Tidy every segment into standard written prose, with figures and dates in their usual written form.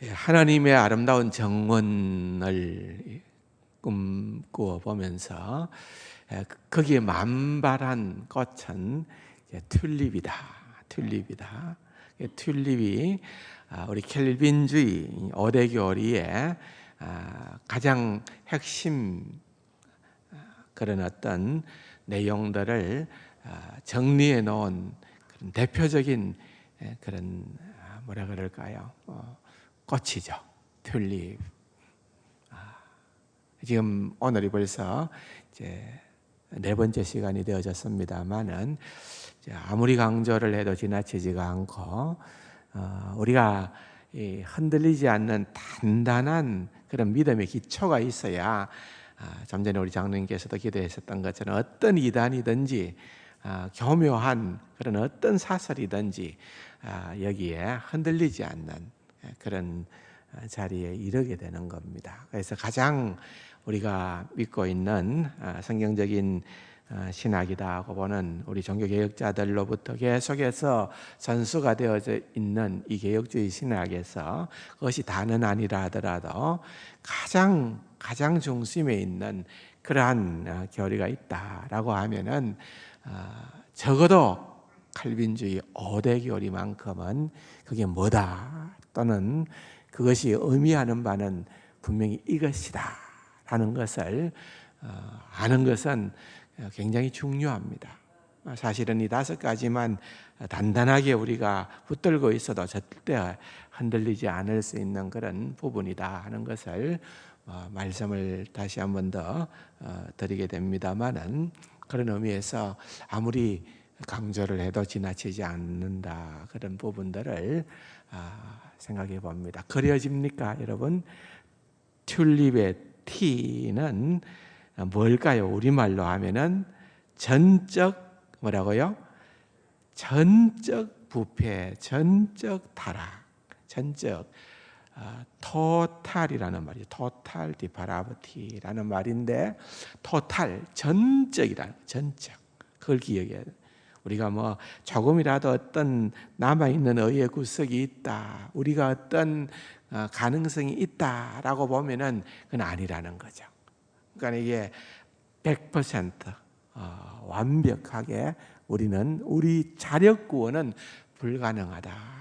하나님의 아름다운 정원을 꿈꾸어 보면서 거기에 만발한 꽃은 튤립이다. 튤립이다. 튤립이 우리 켈빈주의 5대 교리의 가장 핵심 그런 어떤 내용들을 정리해 놓은 그런 대표적인 그런 뭐라 그럴까요? 꽃이죠. 튤립. 지금 오늘이 벌써 이제 4번째 시간이 되어졌습니다만은 아무리 강조를 해도 지나치지가 않고 우리가 흔들리지 않는 단단한 그런 믿음의 기초가 있어야 좀 전에 우리 장로님께서도 기도하셨던 것처럼 어떤 이단이든지 교묘한 그런 어떤 사설이든지 여기에 흔들리지 않는 그런 자리에 이르게 되는 겁니다. 그래서 가장 우리가 믿고 있는 성경적인 신학이다 하고 보는 우리 종교개혁자들로부터 계속해서 전수가 되어져 있는 이 개혁주의 신학에서 그것이 다는 아니라 하더라도 가장 중심에 있는 그러한 교리가 있다라고 하면은 적어도 칼빈주의 5대 교리만큼은 그게 뭐다 또는 그것이 의미하는 바는 분명히 이것이다 라는 것을 아는 것은 굉장히 중요합니다. 사실은 이 5가지만 단단하게 우리가 붙들고 있어도 절대 흔들리지 않을 수 있는 그런 부분이다 하는 것을 말씀을 다시 한 번 더 드리게 됩니다만은 그런 의미에서 아무리 강조를 해도 지나치지 않는다 그런 부분들을 생각해 봅니다. 그려집니까 여러분? 튤립의 T는 뭘까요? 우리말로 하면은 전적 뭐라고요? 전적 부패, 전적 타락, 전적 토탈이라는 말이죠. 토탈 디파라버티라는 말인데 토탈 전적이라는 전적 그걸 기억해야 돼요. 우리가 뭐 조금이라도 어떤 남아있는 의의 구석이 있다, 우리가 어떤 가능성이 있다라고 보면은 그건 아니라는 거죠. 그러니까 이게 100% 완벽하게 우리 자력 구원은 불가능하다.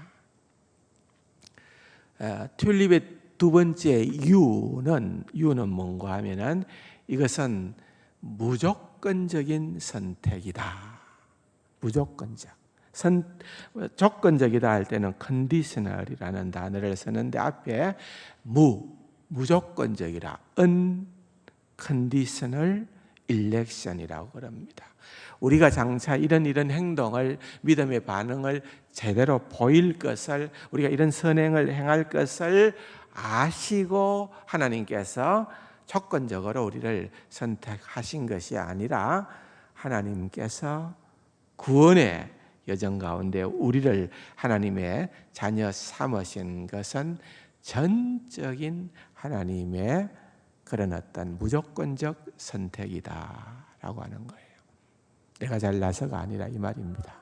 튤립의 두 번째 U는 뭔가 하면은 이것은 무조건적인 선택이다. 무조건적. 조건적이다 할 때는 conditional이라는 단어를 쓰는데 앞에 무조건적이라 unconditional election이라고 그럽니다. 우리가 장차 이런 행동을 믿음의 반응을 제대로 보일 것을 우리가 이런 선행을 행할 것을 아시고 하나님께서 조건적으로 우리를 선택하신 것이 아니라 하나님께서 구원의 여정 가운데 우리를 하나님의 자녀 삼으신 것은 전적인 하나님의 그런 어떤 무조건적 선택이다라고 하는 거예요. 내가 잘나서가 아니라 이 말입니다.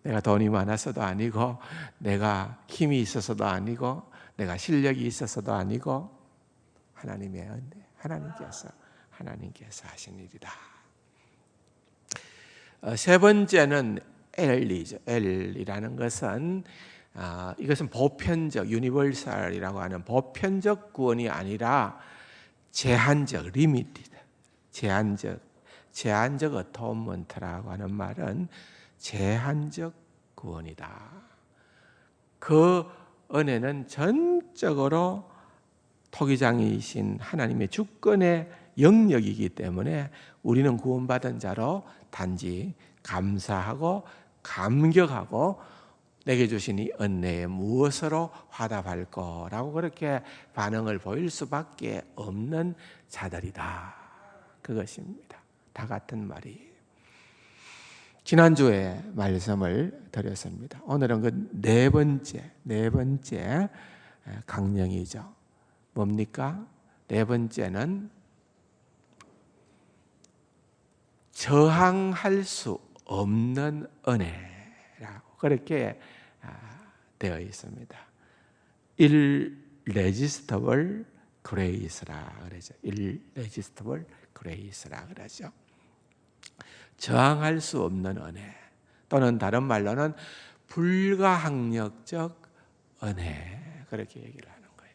내가 돈이 많아서도 아니고 내가 힘이 있어서도 아니고 내가 실력이 있어서도 아니고 하나님의 은혜, 하나님께서 하신 일이다. 세 번째는 L이죠. L이라는 것은 이것은 보편적, 유니버설이라고 하는 보편적 구원이 아니라 제한적, 리미티드, 제한적 어토먼트라고 하는 말은 제한적 구원이다. 그 은혜는 전적으로 토기장이신 하나님의 주권의 영역이기 때문에 우리는 구원받은 자로 단지 감사하고 감격하고 내게 주신 이 은혜에 무엇으로 화답할 거라고 그렇게 반응을 보일 수밖에 없는 자들이다. 그것입니다. 다 같은 말이에요. 지난주에 말씀을 드렸습니다. 오늘은 그 네 번째 강령이죠. 뭡니까? 네 번째는 저항할 수 없는 은혜라고 그렇게 되어 있습니다. irresistible grace라 그러죠. irresistible grace라 그러죠. 저항할 수 없는 은혜, 또는 다른 말로는 불가항력적 은혜, 그렇게 얘기를 하는 거예요.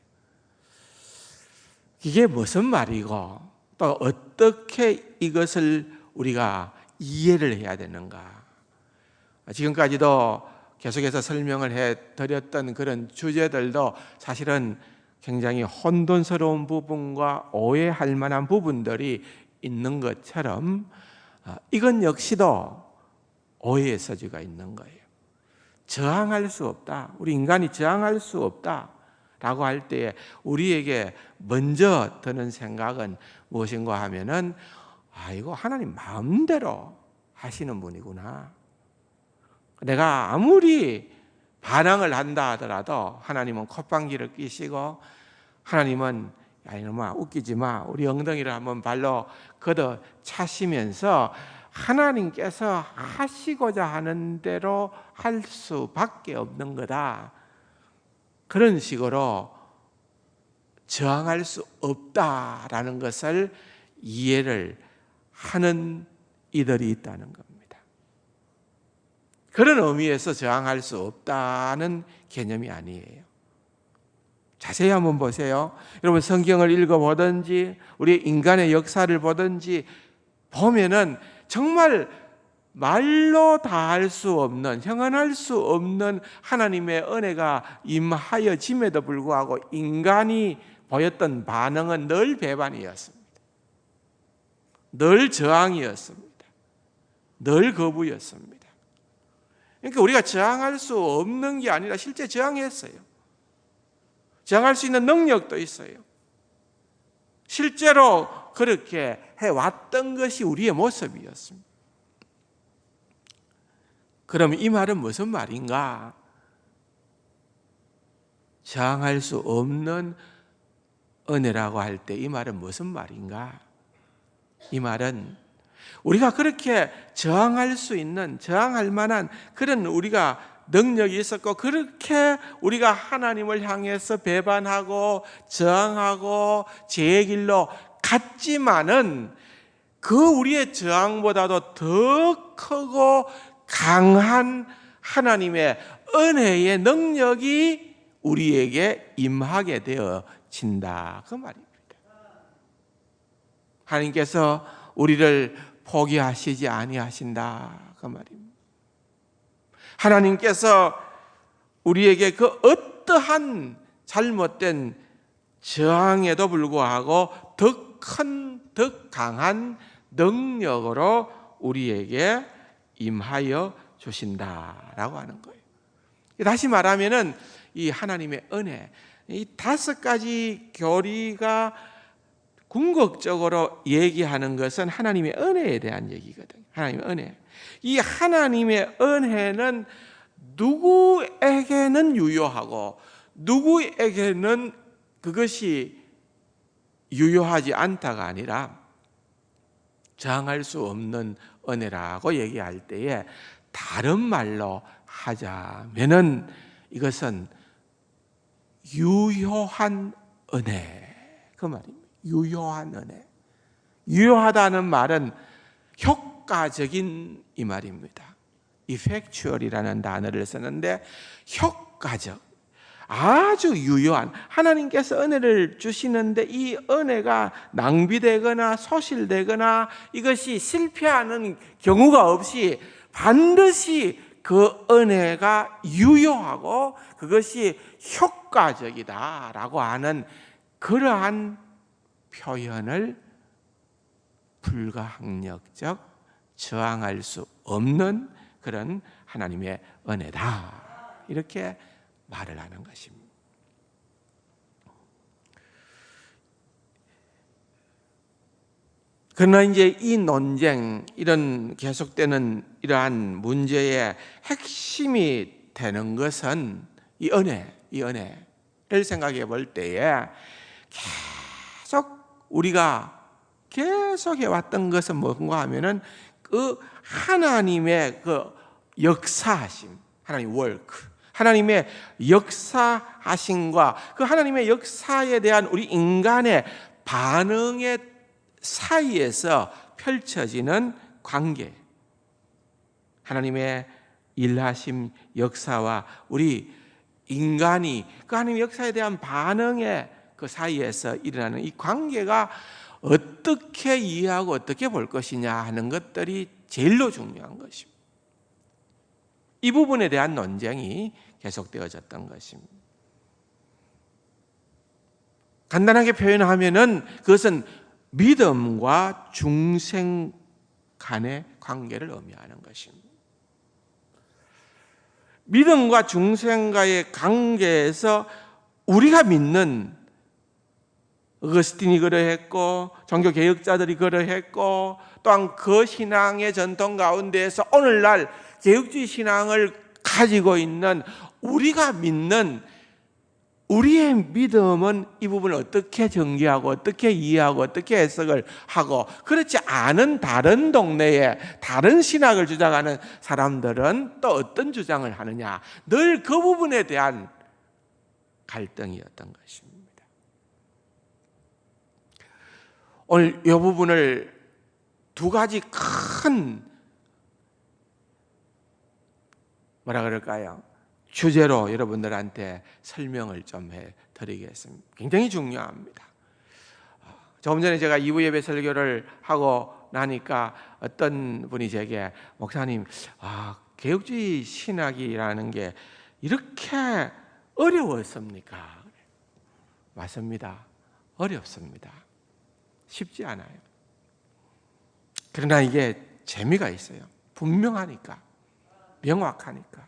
이게 무슨 말이고 또 어떻게 이것을 우리가 이해를 해야 되는가? 지금까지도 계속해서 설명을 해드렸던 그런 주제들도 사실은 굉장히 혼돈스러운 부분과 오해할 만한 부분들이 있는 것처럼 이건 역시도 오해의 소지가 있는 거예요. 저항할 수 없다, 우리 인간이 저항할 수 없다라고 할 때에 우리에게 먼저 드는 생각은 무엇인가 하면은 이거 하나님 마음대로 하시는 분이구나. 내가 아무리 반항을 한다 하더라도 하나님은 콧방귀를 뀌시고, 하나님은 야 이놈아 웃기지 마, 우리 엉덩이를 한번 발로 걷어 차시면서 하나님께서 하시고자 하는 대로 할 수밖에 없는 거다. 그런 식으로 저항할 수 없다라는 것을 이해를 하는 이들이 있다는 겁니다. 그런 의미에서 저항할 수 없다는 개념이 아니에요. 자세히 한번 보세요. 여러분 성경을 읽어보든지 우리 인간의 역사를 보든지 보면은 정말 말로 다 할 수 없는, 형언할 수 없는 하나님의 은혜가 임하여짐에도 불구하고 인간이 보였던 반응은 늘 배반이었습니다. 늘 저항이었습니다. 늘 거부였습니다. 그러니까 우리가 저항할 수 없는 게 아니라 실제 저항했어요. 저항할 수 있는 능력도 있어요. 실제로 그렇게 해왔던 것이 우리의 모습이었습니다. 그럼 이 말은 무슨 말인가? 저항할 수 없는 은혜라고 할 때 이 말은 무슨 말인가? 이 말은 우리가 그렇게 저항할 수 있는, 저항할 만한 그런 우리가 능력이 있었고, 그렇게 우리가 하나님을 향해서 배반하고 저항하고 죄의 길로 갔지만은 그 우리의 저항보다도 더 크고 강한 하나님의 은혜의 능력이 우리에게 임하게 되어진다, 그 말입니다. 하나님께서 우리를 포기하시지 아니하신다, 그 말입니다. 하나님께서 우리에게 그 어떠한 잘못된 저항에도 불구하고 더 큰, 더 강한 능력으로 우리에게 임하여 주신다라고 하는 거예요. 다시 말하면은 이 하나님의 은혜, 이 5가지 교리가 궁극적으로 얘기하는 것은 하나님의 은혜에 대한 얘기거든요. 하나님의 은혜. 이 하나님의 은혜는 누구에게는 유효하고 누구에게는 그것이 유효하지 않다가 아니라 저항할 수 없는 은혜라고 얘기할 때에 다른 말로 하자면은 이것은 유효한 은혜, 그 말입니다. 유효한 은혜. 유효하다는 말은 효과적인 이 말입니다. effectual이라는 단어를 쓰는데 효과적, 아주 유효한, 하나님께서 은혜를 주시는데 이 은혜가 낭비되거나 소실되거나 이것이 실패하는 경우가 없이 반드시 그 은혜가 유효하고 그것이 효과적이다라고 하는 그러한 표현을 불가항력적, 저항할 수 없는 그런 하나님의 은혜다, 이렇게 말을 하는 것입니다. 그러나 이제 이 논쟁, 이런 계속되는 이러한 문제의 핵심이 되는 것은 이 은혜를 생각해 볼 때에 계속 우리가 계속 해왔던 것은 뭔가 하면은 그 하나님의 그 역사하심, 하나님 워크, 하나님의 역사하심과 그 하나님의 역사에 대한 우리 인간의 반응의 사이에서 펼쳐지는 관계, 하나님의 일하심 역사와 우리 인간이 그 하나님의 역사에 대한 반응의 그 사이에서 일어나는 이 관계가 어떻게 이해하고 어떻게 볼 것이냐 하는 것들이 제일로 중요한 것입니다. 이 부분에 대한 논쟁이 계속되어졌던 것입니다. 간단하게 표현하면은 그것은 믿음과 중생 간의 관계를 의미하는 것입니다. 믿음과 중생과의 관계에서 우리가 믿는 어거스틴이 그러했고 종교개혁자들이 그러했고 또한 그 신앙의 전통 가운데에서 오늘날 개혁주의 신앙을 가지고 있는 우리가 믿는 우리의 믿음은 이 부분을 어떻게 전개하고 어떻게 이해하고 어떻게 해석을 하고 그렇지 않은 다른 동네에 다른 신학을 주장하는 사람들은 또 어떤 주장을 하느냐, 늘 그 부분에 대한 갈등이었던 것입니다. 오늘 이 부분을 두 가지 큰 뭐라 그럴까요? 주제로 여러분들한테 설명을 좀 해드리겠습니다. 굉장히 중요합니다. 조금 전에 제가 2부 예배 설교를 하고 나니까 어떤 분이 제게 목사님, 개혁주의 신학이라는 게 이렇게 어려웠습니까? 맞습니다. 어렵습니다. 쉽지 않아요. 그러나 이게 재미가 있어요. 분명하니까, 명확하니까.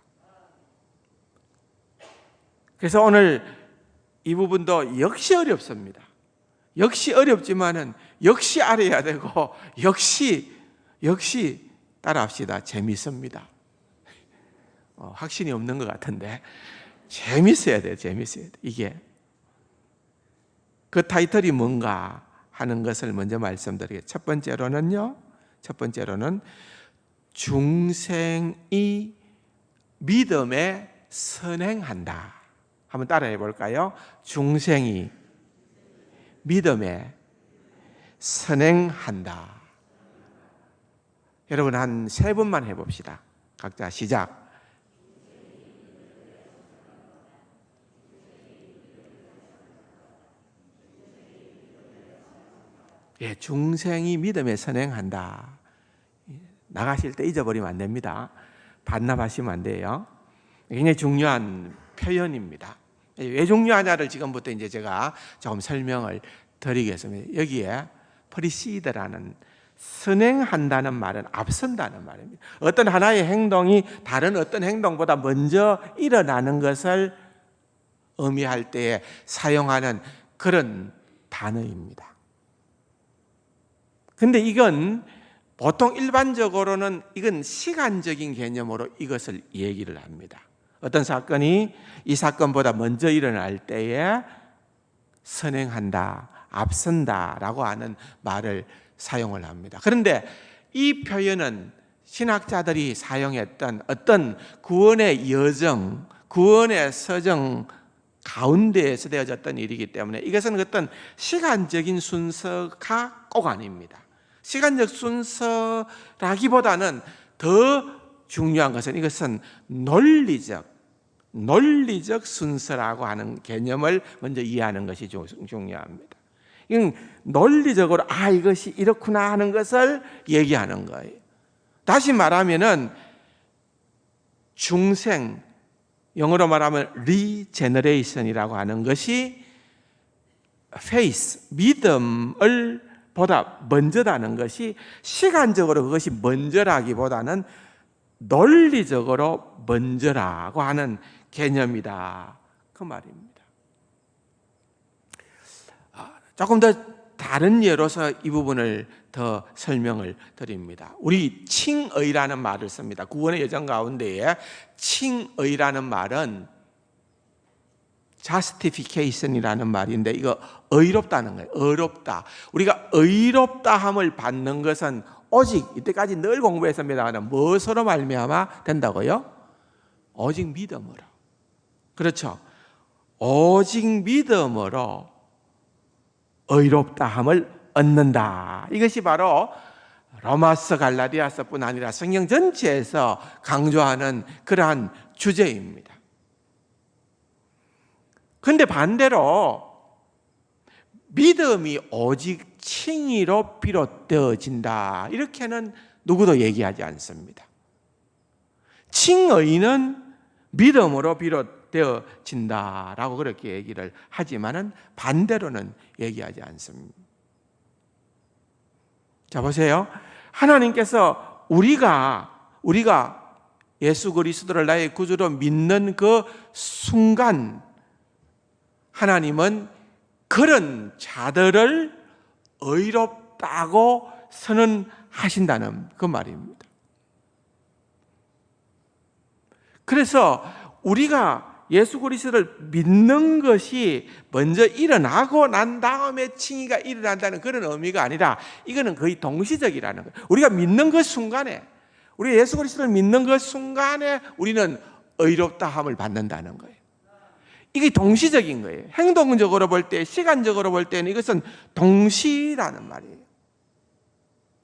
그래서 오늘 이 부분도 역시 어렵습니다. 역시 어렵지만은 역시 알아야 되고 역시 따라합시다. 재밌습니다. 확신이 없는 것 같은데 재밌어야 돼요. 재밌어야 돼. 이게 그 타이틀이 뭔가 하는 것을 먼저 말씀드리겠습니다. 첫 번째로는 중생이 믿음에 선행한다. 한번 따라해 볼까요? 중생이 믿음에 선행한다. 여러분 한 3번만 해봅시다. 각자 시작. 예, 중생이 믿음에 선행한다. 나가실 때 잊어버리면 안 됩니다. 반납하시면 안 돼요. 굉장히 중요한 표현입니다. 왜 중요하냐를 지금부터 이제 제가 조금 설명을 드리겠습니다. 여기에 프리시드라는 선행한다는 말은 앞선다는 말입니다. 어떤 하나의 행동이 다른 어떤 행동보다 먼저 일어나는 것을 의미할 때에 사용하는 그런 단어입니다. 근데 이건 보통 일반적으로는 이건 시간적인 개념으로 이것을 얘기를 합니다. 어떤 사건이 이 사건보다 먼저 일어날 때에 선행한다, 앞선다라고 하는 말을 사용을 합니다. 그런데 이 표현은 신학자들이 사용했던 어떤 구원의 여정, 구원의 서정 가운데에서 되어졌던 일이기 때문에 이것은 어떤 시간적인 순서가 꼭 아닙니다. 시간적 순서라기보다는 더 중요한 것은 이것은 논리적 순서라고 하는 개념을 먼저 이해하는 것이 중요합니다. 이건 논리적으로 이것이 이렇구나 하는 것을 얘기하는 거예요. 다시 말하면은 중생, 영어로 말하면 리제너레이션이라고 하는 것이 faith, 믿음을 보다 먼저다는 것이 시간적으로 그것이 먼저라기보다는 논리적으로 먼저라고 하는 개념이다. 그 말입니다. 조금 더 다른 예로서 이 부분을 더 설명을 드립니다. 우리 칭의라는 말을 씁니다. 구원의 여정 가운데에 칭의라는 말은 justification이라는 말인데 이거 의롭다는 거예요. 의롭다. 우리가 의롭다함을 받는 것은 오직 이때까지 늘 공부했습니다만 무엇으로 말미암아 된다고요? 오직 믿음으로. 그렇죠. 오직 믿음으로 의롭다함을 얻는다. 이것이 바로 로마서, 갈라디아서뿐 아니라 성경 전체에서 강조하는 그러한 주제입니다. 그런데 반대로 믿음이 오직 칭의로 비롯되어진다, 이렇게는 누구도 얘기하지 않습니다. 칭의는 믿음으로 비롯되어진다라고 그렇게 얘기를 하지만은 반대로는 얘기하지 않습니다. 자, 보세요. 하나님께서 우리가 예수 그리스도를 나의 구주로 믿는 그 순간 하나님은 그런 자들을 의롭다고 선언하신다는 그 말입니다. 그래서 우리가 예수 그리스도를 믿는 것이 먼저 일어나고 난 다음에 칭의가 일어난다는 그런 의미가 아니라 이거는 거의 동시적이라는 거예요. 우리가 믿는 그 순간에, 우리가 예수 그리스도를 믿는 그 순간에 우리는 의롭다함을 받는다는 거예요. 이게 동시적인 거예요. 행동적으로 볼 때, 시간적으로 볼 때는 이것은 동시라는 말이에요.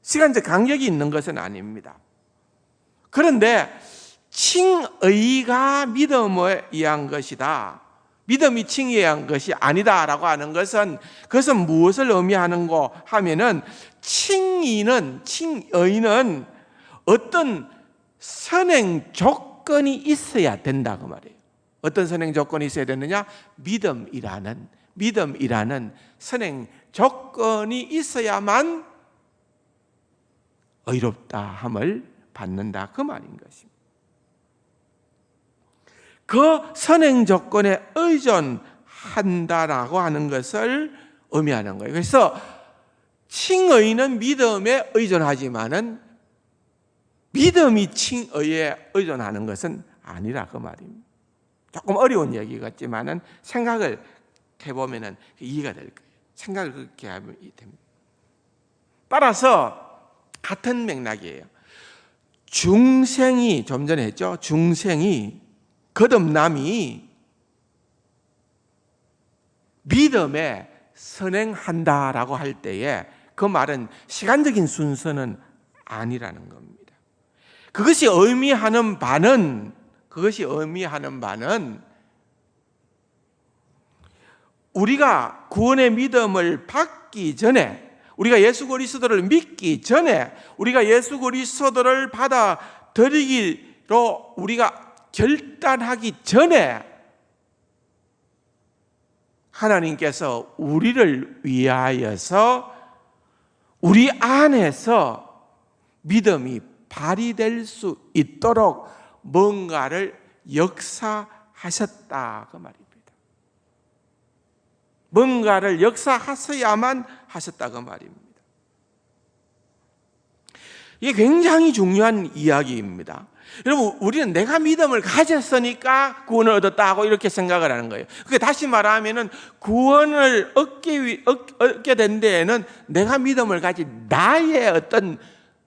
시간적 간격이 있는 것은 아닙니다. 그런데 칭의가 믿음에 의한 것이다, 믿음이 칭의에 의한 것이 아니다라고 하는 것은, 그것은 무엇을 의미하는고 하면은 칭의는 어떤 선행 조건이 있어야 된다 그 말이에요. 어떤 선행 조건이 있어야 되느냐? 믿음이라는 선행 조건이 있어야만 의롭다함을 받는다 그 말인 것입니다. 그 선행 조건에 의존한다라고 하는 것을 의미하는 거예요. 그래서 칭의는 믿음에 의존하지만은 믿음이 칭의에 의존하는 것은 아니라 그 말입니다. 조금 어려운 얘기 같지만은 생각을 해보면은 이해가 될 거예요. 생각을 그렇게 하면 됩니다. 따라서 같은 맥락이에요. 중생이, 좀 전에 했죠. 중생이, 거듭남이 믿음에 선행한다라고 할 때에 그 말은 시간적인 순서는 아니라는 겁니다. 그것이 의미하는 바는 우리가 구원의 믿음을 받기 전에, 우리가 예수 그리스도를 믿기 전에, 우리가 예수 그리스도를 받아들이기로 우리가 결단하기 전에 하나님께서 우리를 위하여서 우리 안에서 믿음이 발휘될 수 있도록 뭔가를 역사하셨다 그 말입니다. 뭔가를 역사하셔야만 하셨다 그 말입니다. 이게 굉장히 중요한 이야기입니다. 여러분, 우리는 내가 믿음을 가졌으니까 구원을 얻었다고 이렇게 생각을 하는 거예요. 그게 다시 말하면은 구원을 얻게 된 데에는 내가 믿음을 가진 나의 어떤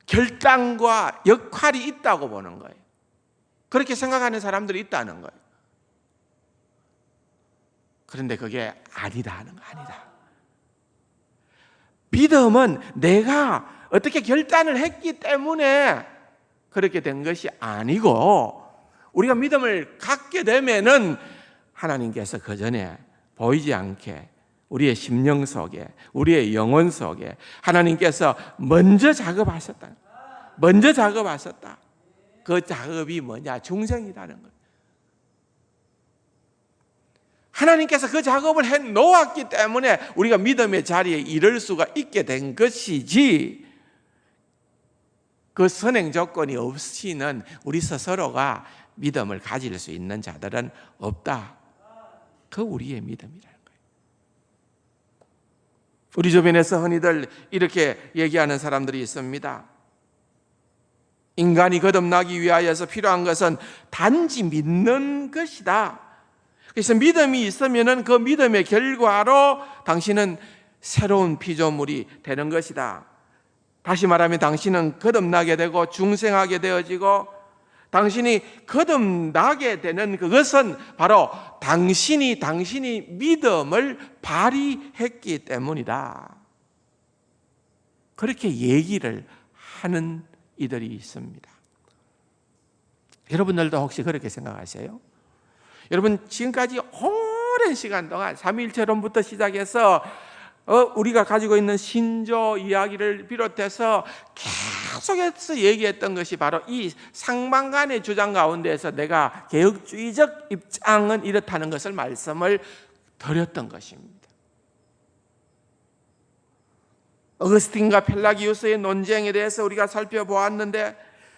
결단과 역할이 있다고 보는 거예요. 그렇게 생각하는 사람들이 있다는 거예요. 그런데 그게 아니다 하는 거 아니다. 믿음은 내가 어떻게 결단을 했기 때문에 그렇게 된 것이 아니고, 우리가 믿음을 갖게 되면은 하나님께서 그 전에 보이지 않게 우리의 심령 속에, 우리의 영혼 속에 하나님께서 먼저 작업하셨다. 그 작업이 뭐냐? 중생이라는 거예요. 하나님께서 그 작업을 해 놓았기 때문에 우리가 믿음의 자리에 이를 수가 있게 된 것이지, 그 선행 조건이 없이는 우리 스스로가 믿음을 가질 수 있는 자들은 없다. 그 우리의 믿음이라는 거예요. 우리 주변에서 흔히들 이렇게 얘기하는 사람들이 있습니다. 인간이 거듭나기 위하여서 필요한 것은 단지 믿는 것이다. 그래서 믿음이 있으면은 그 믿음의 결과로 당신은 새로운 피조물이 되는 것이다. 다시 말하면 당신은 거듭나게 되고 중생하게 되어지고 당신이 거듭나게 되는 그것은 바로 당신이 믿음을 발휘했기 때문이다. 그렇게 얘기를 하는 이들이 있습니다. 여러분들도 혹시 그렇게 생각하세요? 여러분 지금까지 오랜 시간 동안 삼위일체론부터 시작해서 우리가 가지고 있는 신조 이야기를 비롯해서 계속해서 얘기했던 것이 바로 이 상반간의 주장 가운데에서 내가 개혁주의적 입장은 이렇다는 것을 말씀을 드렸던 것입니다. 어거스틴과 펠라기우스의 논쟁에 대해서 우리가 살펴보았는데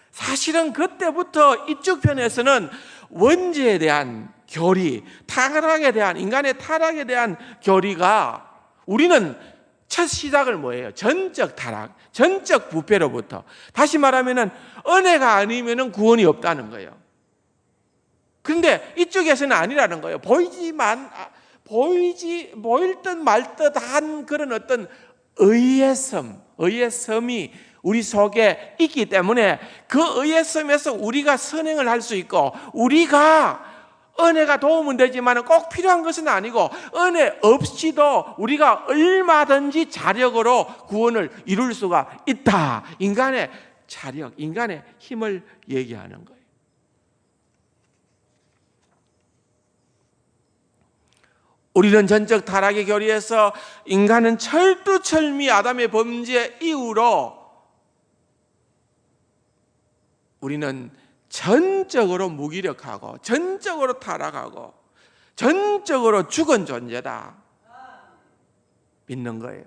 사실은 그때부터 이쪽 편에서는 원죄에 대한 교리, 타락에 대한 인간의 타락에 대한 교리가 우리는 첫 시작을 뭐예요? 전적 타락, 전적 부패로부터. 다시 말하면은 은혜가 아니면은 구원이 없다는 거예요. 그런데 이쪽에서는 아니라는 거예요. 보일 듯 말 듯한 그런 어떤 의의 섬이 우리 속에 있기 때문에 그 의의 섬에서 우리가 선행을 할 수 있고, 우리가 은혜가 도움은 되지만 꼭 필요한 것은 아니고 은혜 없이도 우리가 얼마든지 자력으로 구원을 이룰 수가 있다. 인간의 자력, 인간의 힘을 얘기하는 거예요. 우리는 전적 타락의 교리에서 인간은 철두철미 아담의 범죄 이후로 우리는 전적으로 무기력하고 전적으로 타락하고 전적으로 죽은 존재다 믿는 거예요.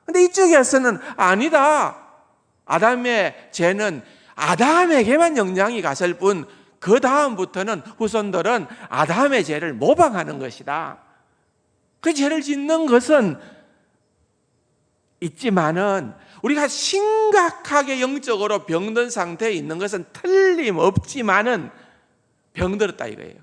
그런데 이쪽에서는 아니다. 아담의 죄는 아담에게만 영향이 갔을 뿐 그 다음부터는 후손들은 아담의 죄를 모방하는 것이다. 그 죄를 짓는 것은 있지만은 우리가 심각하게 영적으로 병든 상태에 있는 것은 틀림없지만은 병들었다 이거예요.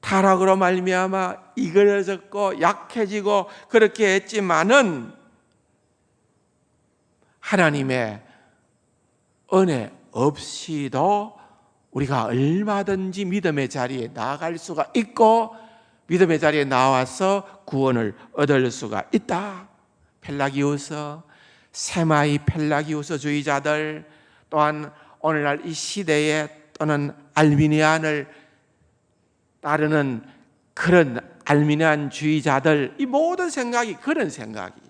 타락으로 말미암아 이그러졌고 약해지고 그렇게 했지만은 하나님의 은혜 없이도 우리가 얼마든지 믿음의 자리에 나아갈 수가 있고 믿음의 자리에 나와서 구원을 얻을 수가 있다. 펠라기우스, 세마이 펠라기우스주의자들, 또한 오늘날 이 시대에 또는 알미니안을 따르는 그런 알미니안주의자들, 이 모든 생각이 그런 생각이.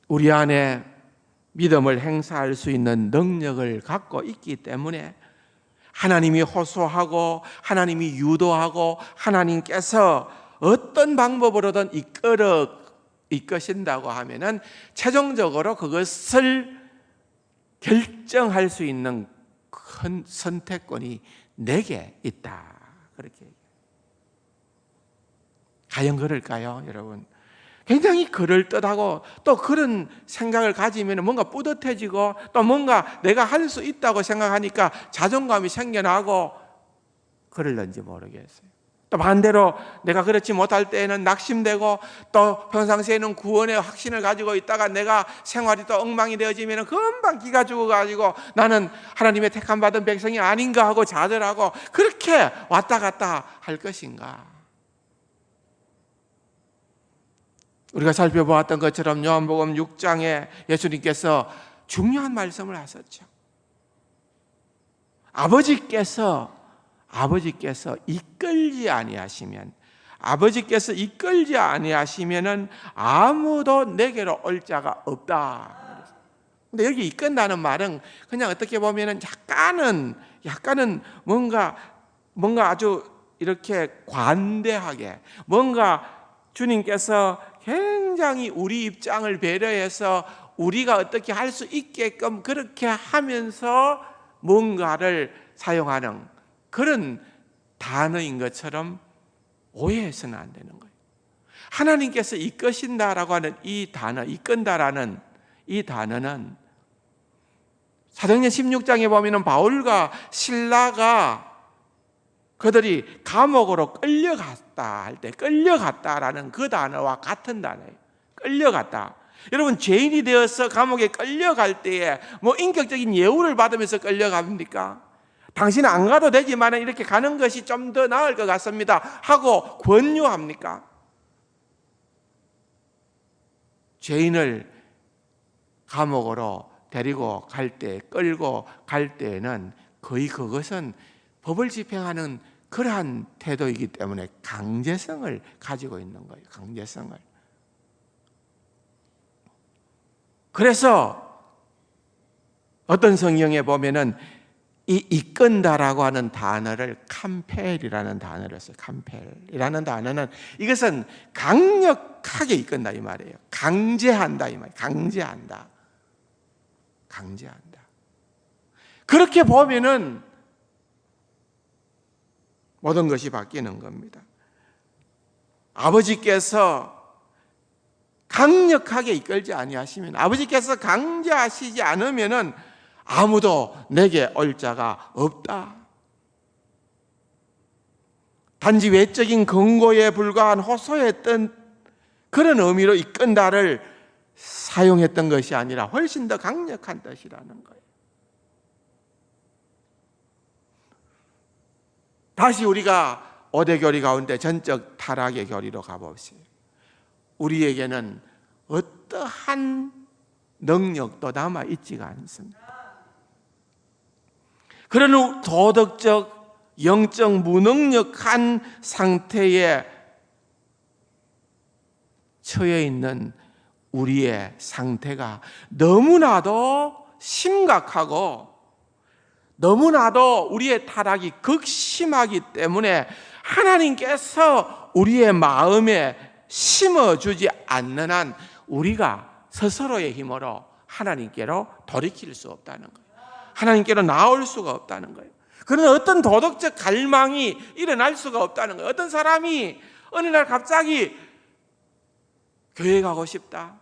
우리 안에 믿음을 행사할 수 있는 능력을 갖고 있기 때문에 하나님이 호소하고 하나님이 유도하고 하나님께서 어떤 방법으로든 이끄신다고 하면은 최종적으로 그것을 결정할 수 있는 큰 선택권이 내게 있다. 그렇게. 과연 그럴까요, 여러분? 굉장히 그럴듯하고 또 그런 생각을 가지면 뭔가 뿌듯해지고 또 뭔가 내가 할 수 있다고 생각하니까 자존감이 생겨나고 그럴런지 모르겠어요. 또 반대로 내가 그렇지 못할 때에는 낙심되고 또 평상시에는 구원의 확신을 가지고 있다가 내가 생활이 또 엉망이 되어지면 금방 기가 죽어가지고 나는 하나님의 택함 받은 백성이 아닌가 하고 좌절하고 그렇게 왔다 갔다 할 것인가. 우리가 살펴보았던 것처럼 요한복음 6장에 예수님께서 중요한 말씀을 하셨죠. 아버지께서 이끌지 아니하시면은 아무도 내게로 올 자가 없다. 근데 여기 이끈다는 말은 그냥 어떻게 보면은 약간은 뭔가 아주 이렇게 관대하게 뭔가 주님께서 굉장히 우리 입장을 배려해서 우리가 어떻게 할 수 있게끔 그렇게 하면서 뭔가를 사용하는 그런 단어인 것처럼 오해해서는 안 되는 거예요. 하나님께서 이끄신다라고 하는 이 단어, 이끈다라는 이 단어는 사도행전 16장에 보면은 바울과 실라가 그들이 감옥으로 끌려갔다 할 때 끌려갔다라는 그 단어와 같은 단어예요. 끌려갔다. 여러분, 죄인이 되어서 감옥에 끌려갈 때에 뭐 인격적인 예우를 받으면서 끌려갑니까? 당신은 안 가도 되지만 이렇게 가는 것이 좀 더 나을 것 같습니다 하고 권유합니까? 죄인을 감옥으로 데리고 갈 때, 끌고 갈 때에는 거의 그것은 법을 집행하는 그러한 태도이기 때문에 강제성을 가지고 있는 거예요. 강제성을. 그래서 어떤 성경에 보면은 이 이끈다라고 하는 단어를 캄펠이라는 단어를 써요. 캄펠이라는 단어는 이것은 강력하게 이끈다 이 말이에요. 강제한다 이 말이에요. 강제한다. 강제한다. 그렇게 보면은 모든 것이 바뀌는 겁니다. 아버지께서 강력하게 이끌지 아니하시면, 아버지께서 강제하시지 않으면은 아무도 내게 올 자가 없다. 단지 외적인 근거에 불과한 호소했던 그런 의미로 이끈다를 사용했던 것이 아니라 훨씬 더 강력한 뜻이라는 거예요. 다시 우리가 5대 교리 가운데 전적 타락의 교리로 가봅시다. 우리에게는 어떠한 능력도 남아 있지가 않습니다. 그런 도덕적, 영적 무능력한 상태에 처해 있는 우리의 상태가 너무나도 심각하고 너무나도 우리의 타락이 극심하기 때문에 하나님께서 우리의 마음에 심어주지 않는 한 우리가 스스로의 힘으로 하나님께로 돌이킬 수 없다는 거예요. 하나님께로 나올 수가 없다는 거예요. 그런 어떤 도덕적 갈망이 일어날 수가 없다는 거예요. 어떤 사람이 어느 날 갑자기 교회 가고 싶다,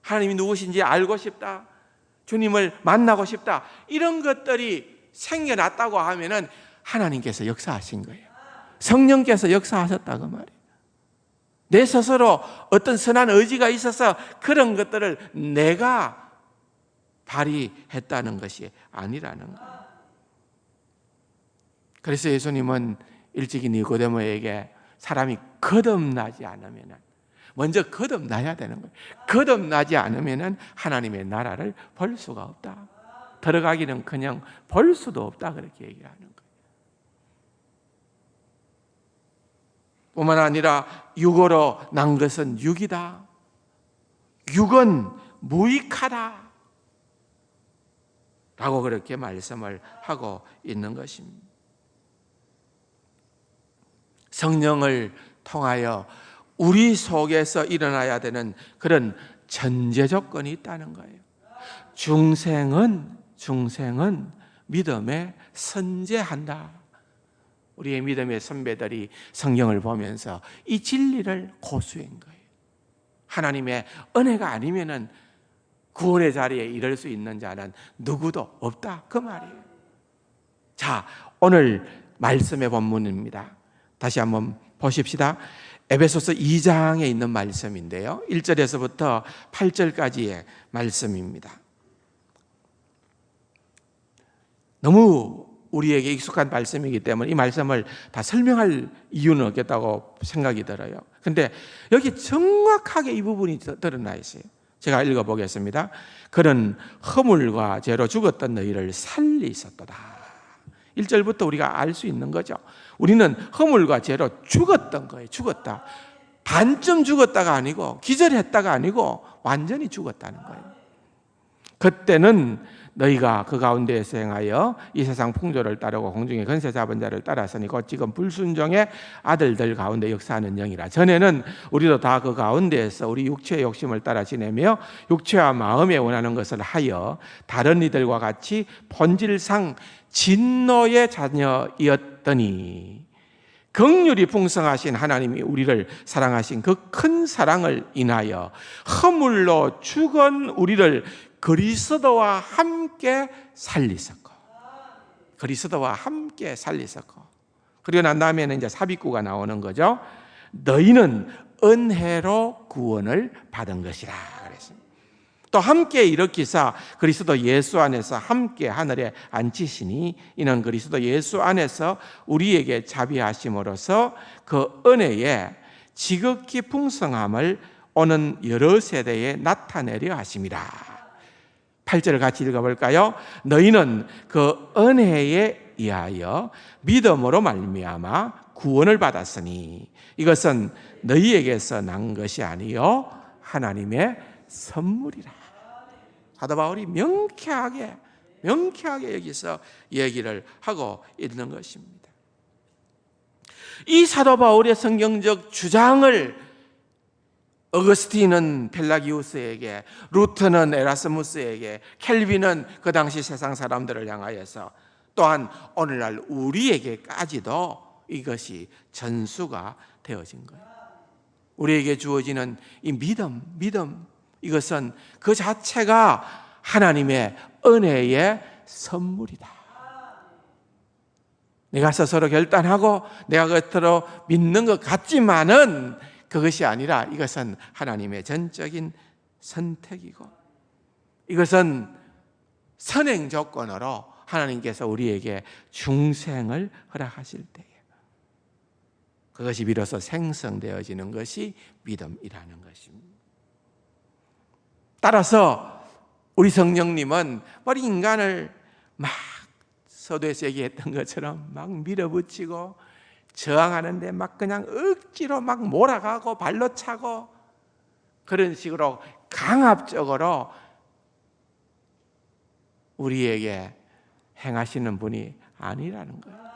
하나님이 누구신지 알고 싶다, 주님을 만나고 싶다, 이런 것들이 생겨났다고 하면은 하나님께서 역사하신 거예요. 성령께서 역사하셨다고 말이에요. 내 스스로 어떤 선한 의지가 있어서 그런 것들을 내가 발휘했다는 것이 아니라는 거예요. 그래서 예수님은 일찍이 니고데모에게 사람이 거듭나지 않으면, 먼저 거듭나야 되는 거예요. 거듭나지 않으면 하나님의 나라를 볼 수가 없다. 들어가기는 그냥 볼 수도 없다. 그렇게 얘기하는 거예요. 뿐만 아니라 육으로 난 것은 육이다. 육은 무익하다. 라고 그렇게 말씀을 하고 있는 것입니다. 성령을 통하여 우리 속에서 일어나야 되는 그런 전제 조건이 있다는 거예요. 중생은 믿음에 선제한다. 우리의 믿음의 선배들이 성경을 보면서 이 진리를 고수한 거예요. 하나님의 은혜가 아니면은 구원의 자리에 이를 수 있는 자는 누구도 없다. 그 말이에요. 자, 오늘 말씀의 본문입니다. 다시 한번 보십시다. 에베소서 2장에 있는 말씀인데요. 1절에서부터 8절까지의 말씀입니다. 너무 우리에게 익숙한 말씀이기 때문에 이 말씀을 다 설명할 이유는 없겠다고 생각이 들어요. 그런데 여기 정확하게 이 부분이 드러나 있어요. 제가 읽어보겠습니다. 그는 허물과 죄로 죽었던 너희를 살리셨도다. 1절부터 우리가 알 수 있는 거죠. 우리는 허물과 죄로 죽었던 거예요. 죽었다. 반쯤 죽었다가 아니고 기절했다가 아니고 완전히 죽었다는 거예요. 그때는 너희가 그 가운데에서 행하여 이 세상 풍조를 따르고 공중의 권세 잡은 자를 따라서니 곧 지금 불순종의 아들들 가운데 역사하는 영이라. 전에는 우리도 다 그 가운데에서 우리 육체의 욕심을 따라 지내며 육체와 마음에 원하는 것을 하여 다른 이들과 같이 본질상 진노의 자녀이었더니 긍휼이 풍성하신 하나님이 우리를 사랑하신 그 큰 사랑을 인하여 허물로 죽은 우리를 그리스도와 함께 살리셨고, 그리스도와 함께 살리셨고, 그리고 난 다음에는 이제 삽입구가 나오는 거죠. 너희는 은혜로 구원을 받은 것이라 그랬습니다. 또 함께 일으키사 그리스도 예수 안에서 함께 하늘에 앉히시니 이는 그리스도 예수 안에서 우리에게 자비하심으로써 그 은혜의 지극히 풍성함을 오는 여러 세대에 나타내려 하심이라. 8절을 같이 읽어볼까요? 너희는 그 은혜에 의하여 믿음으로 말미암아 구원을 받았으니 이것은 너희에게서 난 것이 아니요 하나님의 선물이라. 사도 바울이 명쾌하게 여기서 얘기를 하고 있는 것입니다. 이 사도 바울의 성경적 주장을 어거스틴은 펠라기우스에게, 루터는 에라스무스에게, 켈빈은 그 당시 세상 사람들을 향하여서, 또한 오늘날 우리에게까지도 이것이 전수가 되어진 거예요. 우리에게 주어지는 이 믿음, 이것은 그 자체가 하나님의 은혜의 선물이다. 내가 스스로 결단하고 내가 겉으로 믿는 것 같지만은 그것이 아니라 이것은 하나님의 전적인 선택이고, 이것은 선행 조건으로 하나님께서 우리에게 중생을 허락하실 때에 그것이 비로소 생성되어지는 것이 믿음이라는 것입니다. 따라서 우리 성령님은 우리 인간을 막 서두에서 얘기했던 것처럼 막 밀어붙이고 저항하는데 막 그냥 억지로 막 몰아가고 발로 차고 그런 식으로 강압적으로 우리에게 행하시는 분이 아니라는 거예요.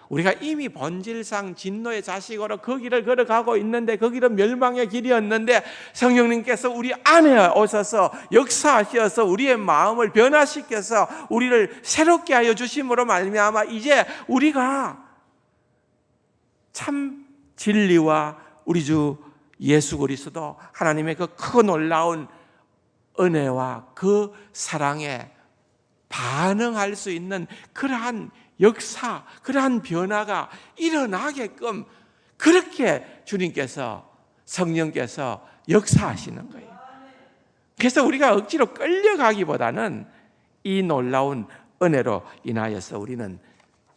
우리가 이미 본질상 진노의 자식으로 그 길을 걸어가고 있는데 그 길은 멸망의 길이었는데 성령님께서 우리 안에 오셔서 역사하셔서 우리의 마음을 변화시켜서 우리를 새롭게 하여 주심으로 말미암아 이제 우리가 참 진리와 우리 주 예수 그리스도 하나님의 그 크고 놀라운 은혜와 그 사랑에 반응할 수 있는 그러한 역사, 그러한 변화가 일어나게끔 그렇게 주님께서, 성령께서 역사하시는 거예요. 그래서 우리가 억지로 끌려가기보다는 이 놀라운 은혜로 인하여서 우리는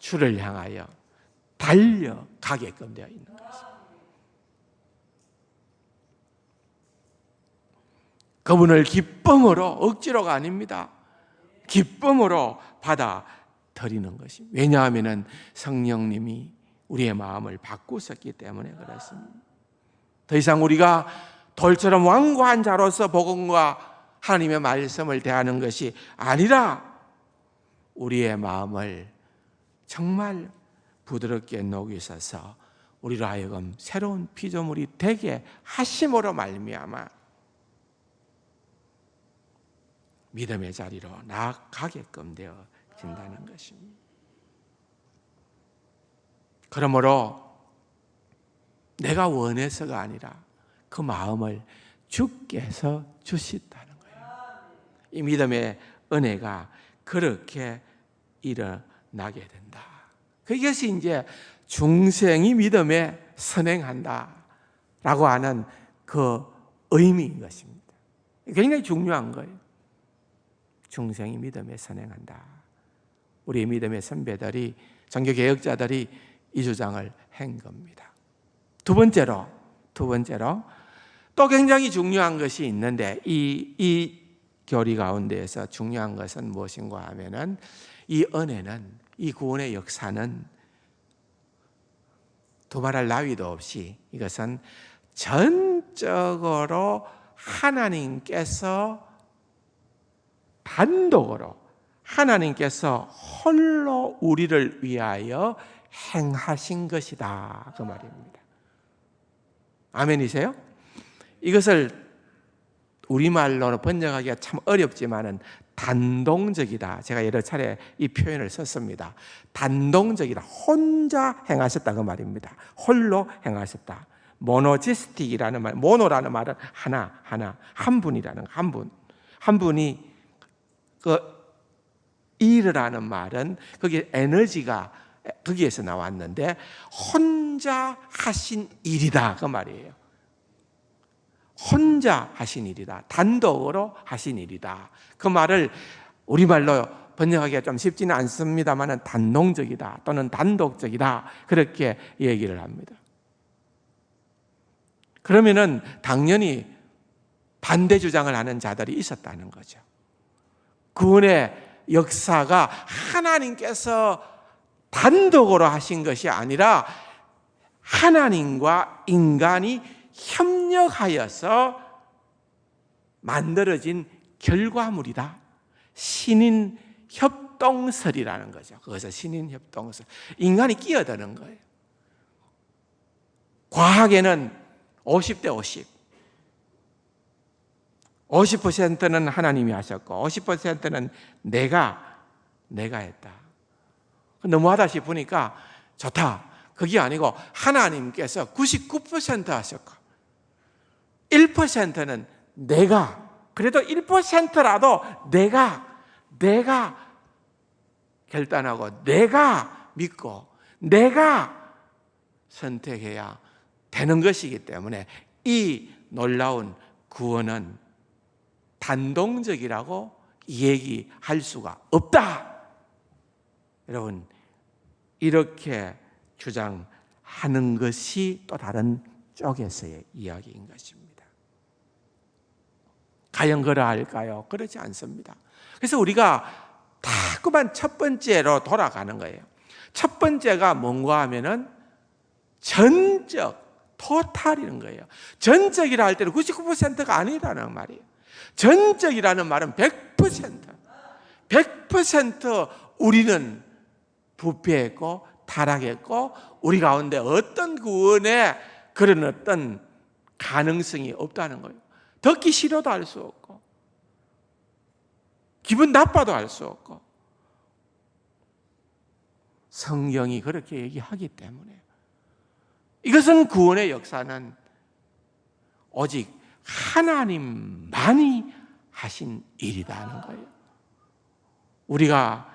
주를 향하여 달려가게끔 되어 있는 것입니다. 그분을 기쁨으로, 억지로가 아닙니다. 기쁨으로 받아들이는 것입니다. 왜냐하면 성령님이 우리의 마음을 바꾸셨기 때문에 그렇습니다. 더 이상 우리가 돌처럼 완고한 자로서 복음과 하나님의 말씀을 대하는 것이 아니라 우리의 마음을 정말 부드럽게 녹이셔서 우리로 하여금 새로운 피조물이 되게 하심으로 말미암아 믿음의 자리로 나아가게끔 되어진다는 것입니다. 그러므로 내가 원해서가 아니라 그 마음을 주께서 주시다는 거예요. 이 믿음의 은혜가 그렇게 일어나게 된다. 그것이 이제 중생이 믿음에 선행한다 라고 하는 그 의미인 것입니다. 굉장히 중요한 거예요. 중생이 믿음에 선행한다. 우리 믿음의 선배들이, 종교개혁자들이 이 주장을 한 겁니다. 두 번째로 또 굉장히 중요한 것이 있는데 이 교리 가운데에서 중요한 것은 무엇인가 하면은 이 은혜는, 이 구원의 역사는 두말할 나위도 없이 이것은 전적으로 하나님께서 단독으로, 하나님께서 홀로 우리를 위하여 행하신 것이다 그 말입니다. 아멘이세요? 이것을 우리말로 번역하기가 참 어렵지만은 단동적이다. 제가 여러 차례 이 표현을 썼습니다. 단동적이다. 혼자 행하셨다 그 말입니다. 홀로 행하셨다. 모노지스틱이라는 말, 모노라는 말은 하나, 한 분이라는 한 분이 그 일을 하는 말은 거기에 에너지가 거기에서 나왔는데 혼자 하신 일이다 그 말이에요. 혼자 하신 일이다. 단독으로 하신 일이다. 그 말을 우리말로 번역하기가 좀 쉽지는 않습니다만 단농적이다 또는 단독적이다 그렇게 얘기를 합니다. 그러면은 당연히 반대 주장을 하는 자들이 있었다는 거죠. 구원의 역사가 하나님께서 단독으로 하신 것이 아니라 하나님과 인간이 협력하여서 만들어진 결과물이다. 신인 협동설이라는 거죠. 그것을 신인 협동설. 인간이 끼어드는 거예요. 과학에는 50대 50. 50%는 하나님이 하셨고 50%는 내가 했다. 너무하다 싶으니까 좋다. 그게 아니고 하나님께서 99% 하셨고 1%는 내가, 그래도 1%라도 내가 결단하고 내가 믿고 내가 선택해야 되는 것이기 때문에 이 놀라운 구원은 단동적이라고 얘기할 수가 없다. 여러분, 이렇게 주장하는 것이 또 다른 쪽에서의 이야기인 것입니다. 과연 그러할까요? 그렇지 않습니다. 그래서 우리가 자꾸만 첫 번째로 돌아가는 거예요. 첫 번째가 뭔가 하면은 전적, 토탈이라는 거예요. 전적이라 할 때는 99%가 아니라는 말이에요. 전적이라는 말은 100% 우리는 부패했고 타락했고 우리 가운데 어떤 구원의 그런 어떤 가능성이 없다는 거예요. 듣기 싫어도 할 수 없고 기분 나빠도 할 수 없고 성경이 그렇게 얘기하기 때문에 이것은 구원의 역사는 오직 하나님만이 하신 일이라는 거예요. 우리가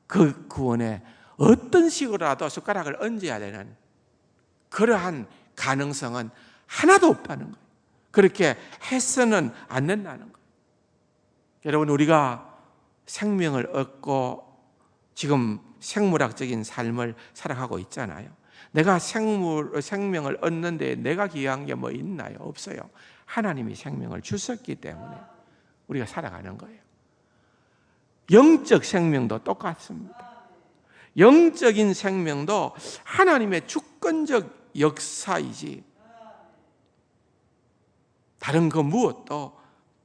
그 구원에 어떤 식으로라도 숟가락을 얹어야 되는 그러한 가능성은 하나도 없다는 거예요. 그렇게 해서는 안 된다는 거예요. 여러분, 우리가 생명을 얻고 지금 생물학적인 삶을 살아가고 있잖아요. 내가 생명을 얻는데 내가 기여한 게 뭐 있나요? 없어요. 하나님이 생명을 주셨기 때문에 우리가 살아가는 거예요. 영적 생명도 똑같습니다. 영적인 생명도 하나님의 주권적 역사이지 다른 그 무엇도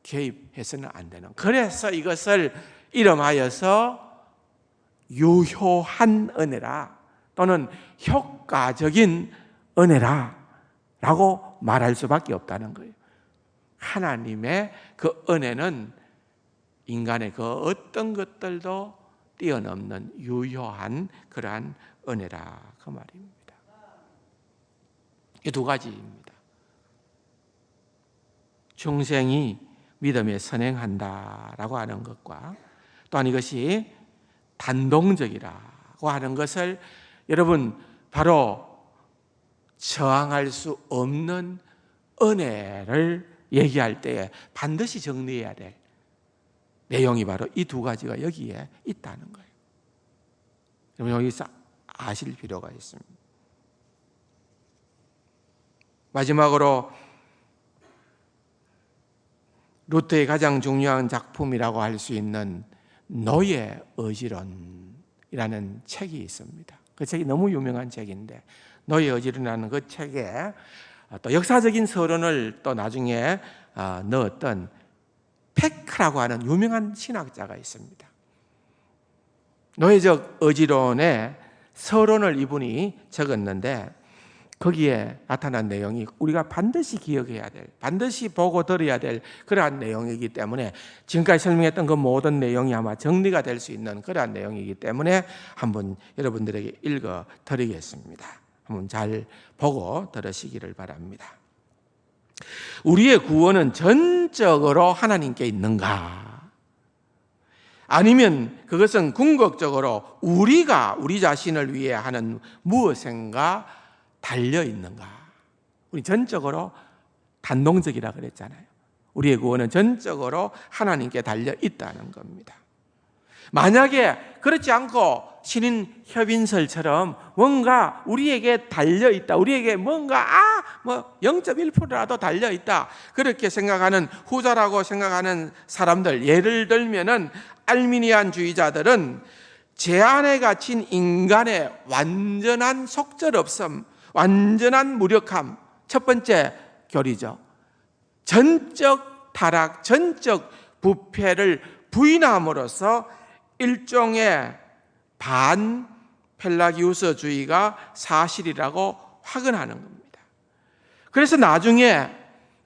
개입해서는 안 되는. 그래서 이것을 이름하여서 유효한 은혜라 또는 효과적인 은혜라 라고 말할 수밖에 없다는 거예요. 하나님의 그 은혜는 인간의 그 어떤 것들도 뛰어넘는 유효한 그러한 은혜라 그 말입니다. 이 두 가지입니다. 중생이 믿음에 선행한다라고 하는 것과 또한 이것이 단동적이라고 하는 것을 여러분 바로 저항할 수 없는 은혜를 얘기할 때에 반드시 정리해야 될 내용이 바로 이 두 가지가 여기에 있다는 거예요. 여러분 여기서 아실 필요가 있습니다. 마지막으로 루터의 가장 중요한 작품이라고 할 수 있는 노예 의지론이라는 책이 있습니다. 그 책이 너무 유명한 책인데 노예 의지론이라는 그 책에 또 역사적인 서론을 또 나중에 넣었던 페크라고 하는 유명한 신학자가 있습니다. 노예적 의지론의 서론을 이분이 적었는데 거기에 나타난 내용이 우리가 반드시 기억해야 될, 반드시 보고 들어야 될 그러한 내용이기 때문에 지금까지 설명했던 그 모든 내용이 아마 정리가 될 수 있는 그러한 내용이기 때문에 한번 여러분들에게 읽어 드리겠습니다. 한번 잘 보고 들으시기를 바랍니다. 우리의 구원은 전적으로 하나님께 있는가? 아니면 그것은 궁극적으로 우리가 우리 자신을 위해 하는 무엇인가 달려 있는가? 우리 전적으로 단동적이라 그랬잖아요. 우리의 구원은 전적으로 하나님께 달려 있다는 겁니다. 만약에 그렇지 않고 신인 협인설처럼 뭔가 우리에게 달려 있다, 우리에게 뭔가 0.1%라도 달려 있다, 그렇게 생각하는 후자라고 생각하는 사람들, 예를 들면은 알미니안주의자들은 제 안에 갇힌 인간의 완전한 속절없음, 완전한 무력함, 첫 번째 교리죠. 전적 타락, 전적 부패를 부인함으로써 일종의 반펠라기우스주의가 사실이라고 확언하는 겁니다. 그래서 나중에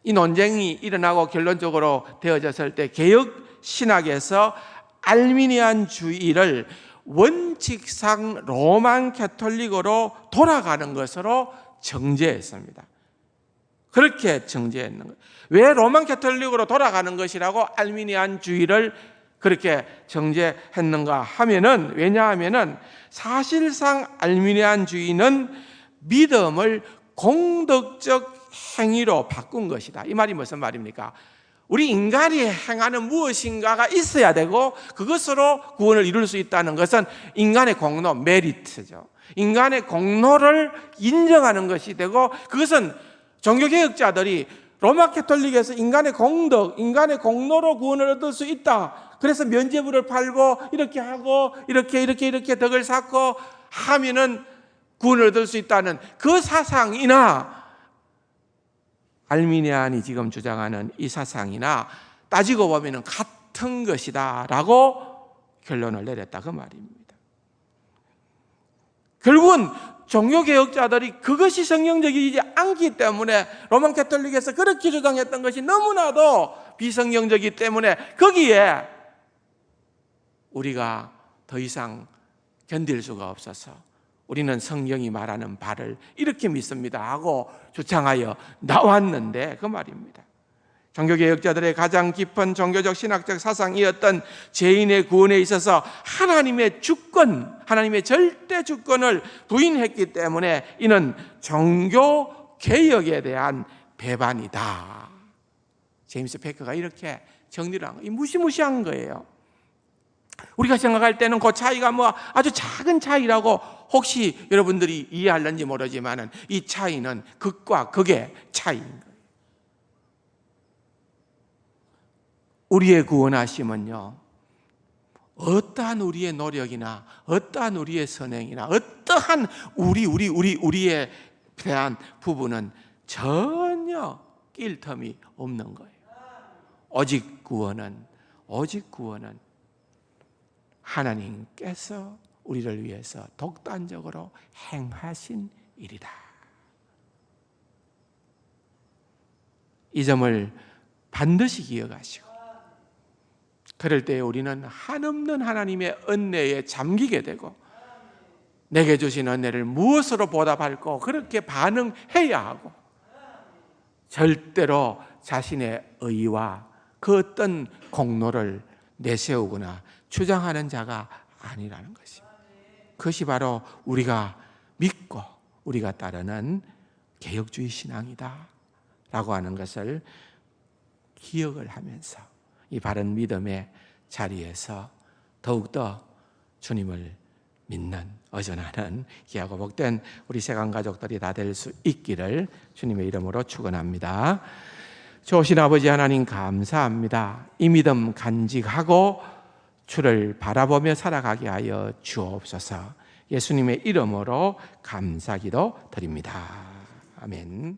이 논쟁이 일어나고 결론적으로 되어졌을 때 개혁 신학에서 알미니안주의를 원칙상 로만 캐톨릭으로 돌아가는 것으로 정죄했습니다. 그렇게 정죄했는 거예요. 왜 로만 캐톨릭으로 돌아가는 것이라고 알미니안주의를 그렇게 정죄했는가 하면은, 왜냐하면은 사실상 알미니안주의는 믿음을 공덕적 행위로 바꾼 것이다. 이 말이 무슨 말입니까? 우리 인간이 행하는 무엇인가가 있어야 되고 그것으로 구원을 이룰 수 있다는 것은 인간의 공로, 메리트죠. 인간의 공로를 인정하는 것이 되고, 그것은 종교개혁자들이 로마 캐톨릭에서 인간의 공덕, 인간의 공로로 구원을 얻을 수 있다, 그래서 면죄부를 팔고 이렇게 하고 이렇게 덕을 쌓고 하면은 구원을 얻을 수 있다는 그 사상이나 알미니안이 지금 주장하는 이 사상이나 따지고 보면 같은 것이다 라고 결론을 내렸다, 그 말입니다. 결국은 종교개혁자들이 그것이 성경적이지 않기 때문에 로만 캐톨릭에서 그렇게 주장했던 것이 너무나도 비성경적이기 때문에 거기에 우리가 더 이상 견딜 수가 없어서 우리는 성경이 말하는 바를 이렇게 믿습니다 하고 주장하여 나왔는데, 그 말입니다. 종교개혁자들의 가장 깊은 종교적 신학적 사상이었던 죄인의 구원에 있어서 하나님의 주권, 하나님의 절대 주권을 부인했기 때문에 이는 종교개혁에 대한 배반이다. 제임스 패커가 이렇게 정리를 한 거예요. 무시무시한 거예요. 우리가 생각할 때는 그 차이가 아주 작은 차이라고 혹시 여러분들이 이해할는지 모르지만 이 차이는 극과 극의 차이인 거예요. 우리의 구원하심은요, 어떠한 우리의 노력이나 어떠한 우리의 선행이나 어떠한 우리에 대한 부분은 전혀 낄 틈이 없는 거예요. 오직 구원은 하나님께서 우리를 위해서 독단적으로 행하신 일이다. 이 점을 반드시 기억하시고, 그럴 때 우리는 한없는 하나님의 은혜에 잠기게 되고 내게 주신 은혜를 무엇으로 보답할까 그렇게 반응해야 하고, 절대로 자신의 의와 그 어떤 공로를 내세우거나 주장하는 자가 아니라는 것입니다. 그것이 바로 우리가 믿고 우리가 따르는 개혁주의 신앙이다 라고 하는 것을 기억을 하면서 이 바른 믿음의 자리에서 더욱더 주님을 믿는 어전하는 귀하고 복된 우리 세간 가족들이 다 될 수 있기를 주님의 이름으로 축원합니다. 좋으신 아버지 하나님 감사합니다. 이 믿음 간직하고 주를 바라보며 살아가게 하여 주옵소서. 예수님의 이름으로 감사기도 드립니다. 아멘.